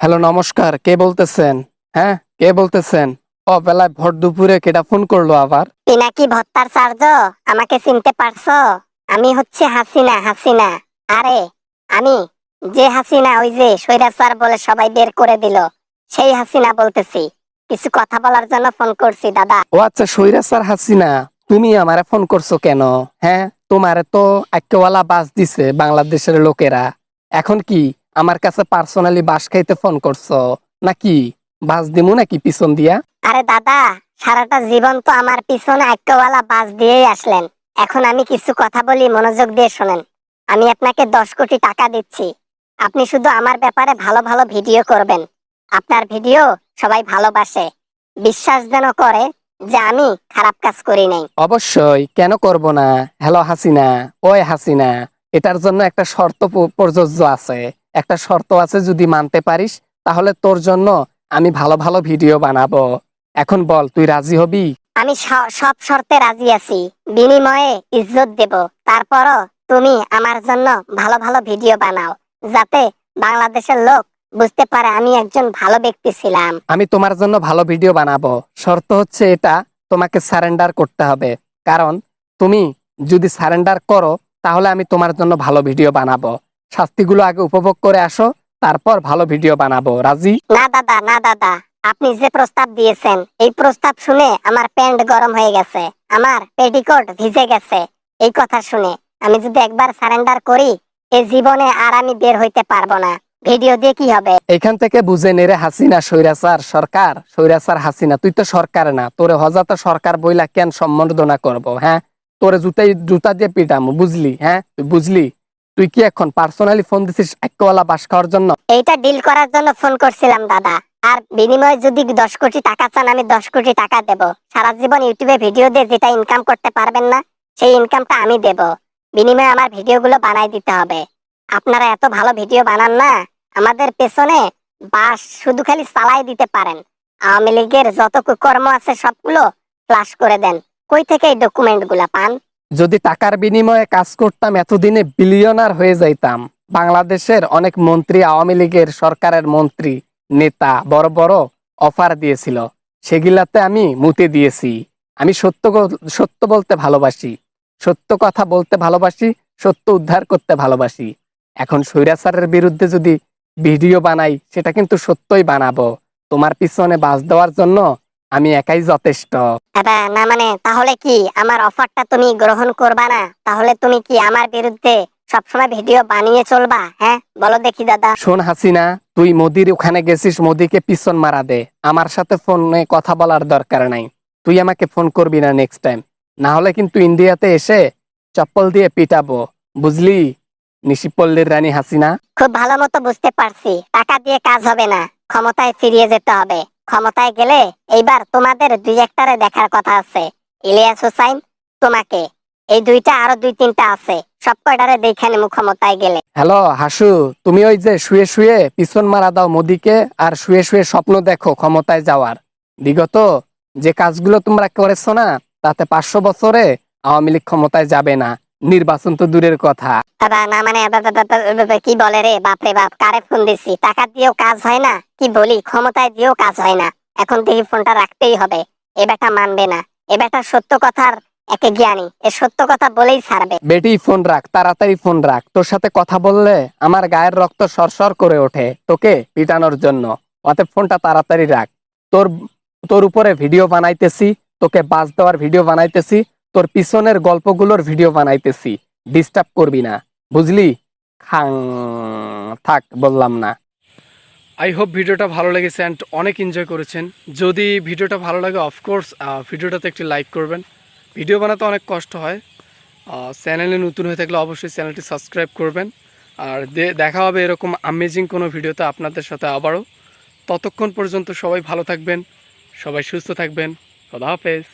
Hello, নমস্কার। কে বলতেছেন? হ্যাঁ, কে বলতেছেন? বেলায় ভর দুপুরে কেডা ফোন করলো আবার? পিনাকি ভত্তার চার্জ। আমাকে চিনতে পারছো? আমি হচ্ছে হাসিনা। হাসিনা, আরে আমি যে হাসিনা, ওই যে স্বৈরাচার বলে সবাই বের করে দিল, সেই হাসিনা বলতেছি। কিছু কথা বলার জন্য ফোন করছি দাদা। ও আচ্ছা, সৈরাসার হাসিনা। তুমি আমারে ফোন করছো কেন? হ্যাঁ, তোমারে তো আক্কেওয়ালা বাস দিছে বাংলাদেশের লোকেরা। এখন কি আমার কাছে পার্সোনালি বাস খাইতে ফোন করছো নাকি? বাস দিমু নাকি পিছন দিয়া? আরে দাদা, সারাটা জীবন তো আমার পিছনে আইক্যওয়ালা বাস দিয়েই আসলেন। এখন আমি কিছু কথা বলি, মনোযোগ দিয়ে শোনেন। আমি আপনাকে 10 কোটি টাকা দিচ্ছি। আপনি শুধু আমার ব্যাপারে ভালো ভালো ভিডিও করবেন। আপনার ভিডিও সবাই ভালোবাসে, বিশ্বাস যেন করে যে আমি খারাপ কাজ করি নাই। অবশ্যই, কেন করব না? হ্যালো হাসিনা, ওই হাসিনা, এটার জন্য একটা শর্ত প্রযোজ্য আছে। একটা শর্ত আছে, যদি মানতে পারিস তাহলে তোর জন্য আমি ভালো ভালো ভিডিও বানাবো। এখন বল, তুই রাজি হবি? আমি সব শর্তে রাজি আছি। বিনিময়ে ইজ্জত দেব। তারপরও তুমি আমার জন্য ভালো ভালো ভিডিও বানাও, যাতে বাংলাদেশের লোক বুঝতে পারে আমি একজন ভালো ব্যক্তি ছিলাম। আমি তোমার জন্য ভালো ভিডিও বানাবো। শর্ত হচ্ছে এটা, তোমাকে সারেন্ডার করতে হবে। কারণ তুমি যদি সারেন্ডার করো তাহলে আমি তোমার জন্য ভালো ভিডিও বানাবো। শাস্তিগুলো আগে উপভোগ করে আসো, তারপর ভালো ভিডিও বানাবো। রাজি? না দাদা, না দাদা, আপনি যে প্রস্তাব দিয়েছেন, এই প্রস্তাব শুনে আমার প্যান্ট গরম হয়ে গেছে, আমার পেটিকোট ভিজে গেছে। এই কথা শুনে আমি যদি একবার সারেন্ডার করি, এই জীবনে আর আমি বের হইতে পারবো না। ভিডিও দিয়ে কি হবে? এখান থেকে বুঝে নেরে হাসিনা স্বৈরাচার সরকার, স্বৈরাচার হাসিনা। তুই তো সরকার না, তোরে হজাতে সরকার বইলা কেন সম্বর্ধনা করব? হ্যাঁ, তোরে জুতা দিয়ে পিটামু, বুঝলি? হ্যাঁ, তুই বুঝলি? তুই কি এখন পার্সোনালি ফোন দিছিস একওয়ালা বাস খাওয়ার জন্য? এইটা ডিল করার জন্য ফোন করছিলাম দাদা। আর বিনিময়ে যদি 10 কোটি টাকা চান, আমি 10 কোটি টাকা দেব। সারা জীবন ইউটিউবে ভিডিও দিয়ে যেটা ইনকাম করতে পারবেন না, সেই ইনকামটা আমি দেব। বিনিময়ে আমার ভিডিওগুলো বানাই দিতে হবে। আপনারা এত ভালো ভিডিও বানান না, আমাদের পেছনে বাস শুধু খালি চালাই দিতে পারেন। আওয়ামী লীগের যত কুকর্ম আছে সবগুলো ফ্লাশ করে দেন। কই থেকে এই ডকুমেন্ট গুলা পান? যদি টাকার বিনিময়ে কাজ করতাম এতদিনে বিলিয়নার হয়ে যাইতাম। বাংলাদেশের অনেক মন্ত্রী আওয়ামী লীগের সরকারের মন্ত্রী, নেতা বড় বড় অফার দিয়েছিল, সেগুলাতে আমি মুতে দিয়েছি। আমি সত্য বলতে ভালোবাসি, সত্য কথা বলতে ভালোবাসি, সত্য উদ্ধার করতে ভালোবাসি। এখন স্বৈরাচারের বিরুদ্ধে যদি ভিডিও বানাই, সেটা কিন্তু সত্যই বানাবো। তোমার পিছনে বাস দেওয়ার জন্য আমি একাই যথেষ্ট। দাদা, না মানে তাহলে কি আমার অফারটা তুমি গ্রহণ করবা না? তাহলে তুমি কি আমার বিরুদ্ধে সবসময় ভিডিও বানিয়ে চলবা? হ্যাঁ, বলো দেখি দাদা। শোন হাসিনা, তুই মোদির ওখানে গেছিস, মোদিকে পিছন মারা দে। আমার সাথে ফোনে কথা বলার দরকার নাই। তুই আমাকে ফোন করবি না নেক্সট টাইম, না হলে কিন্তু ইন্ডিয়াতে এসে চপ্পল দিয়ে পিটাবো, বুঝলি? নিশিপল্লীর রানী হাসিনা। খুব ভালো মতো বুঝতে পারছি, টাকা দিয়ে কাজ হবে না, ক্ষমতায় ফিরিয়ে যেতে হবে। ক্ষমতায় গেলে এইবার তোমাদের দুই একটারে দেখার কথা আছে। ইলিয়াস হোসাইন, তোমাকে, এই দুইটা, আরো দুই তিনটা আছে, সব কয়টারে দেখে নেবো ক্ষমতায় গেলে। হ্যালো হাসু, তুমি ওই যে শুয়ে শুয়ে পিছন মারা দাও মোদিকে, আর শুয়ে শুয়ে স্বপ্ন দেখো ক্ষমতায় যাওয়ার। বিগত যে কাজগুলো তোমরা করেছো না, তাতে 500 বছরে আওয়ামী লীগ ক্ষমতায় যাবে না। নির্বাচন তো দূরের কথা। বাবা, না মানে কি বলে রে, বাপরে বাপ, কারে ফোন দিছি? টাকা দিয়েও কাজ হয় না, কি বলি, ক্ষমতায় দিয়েও কাজ হয় না। এখন থেকে ফোনটা রাখতেই হবে। এ বেটা মানবে না। এ বেটা সত্য কথার একে জ্ঞানী, এ সত্য কথা বলেই ছাড়বে। বেটি ফোন রাখ, তাড়াতাড়ি ফোন রাখ। তোর সাথে কথা বললে আমার গায়ের রক্ত সরসর করে ওঠে তোকে পিটানোর জন্য। অতএব ফোনটা তাড়াতাড়ি রাখ। তোর তোর উপরে ভিডিও বানাইতেছি, তোকে বাজ দেওয়ার ভিডিও বানাইতেছি, তোর পিছনের গল্পগুলোর ভিডিও বানাইতেছি। ডিস্টার্ব করবি না, বুঝলি? খাং, থাক, বললাম না। আই হোপ ভিডিওটা ভালো লেগেছে অ্যান্ড অনেক এনজয় করেছেন। যদি ভিডিওটা ভালো লাগে, অফকোর্স ভিডিওটাতে একটি লাইক করবেন। ভিডিও বানাতে অনেক কষ্ট হয়। চ্যানেলে নতুন হয়ে থাকলে অবশ্যই চ্যানেলটি সাবস্ক্রাইব করবেন। আর দেখা হবে এরকম আমেজিং কোনো ভিডিওতে আপনাদের সাথে আবারও। ততক্ষণ পর্যন্ত সবাই ভালো থাকবেন, সবাই সুস্থ থাকবেন। খোদা হাফেজ।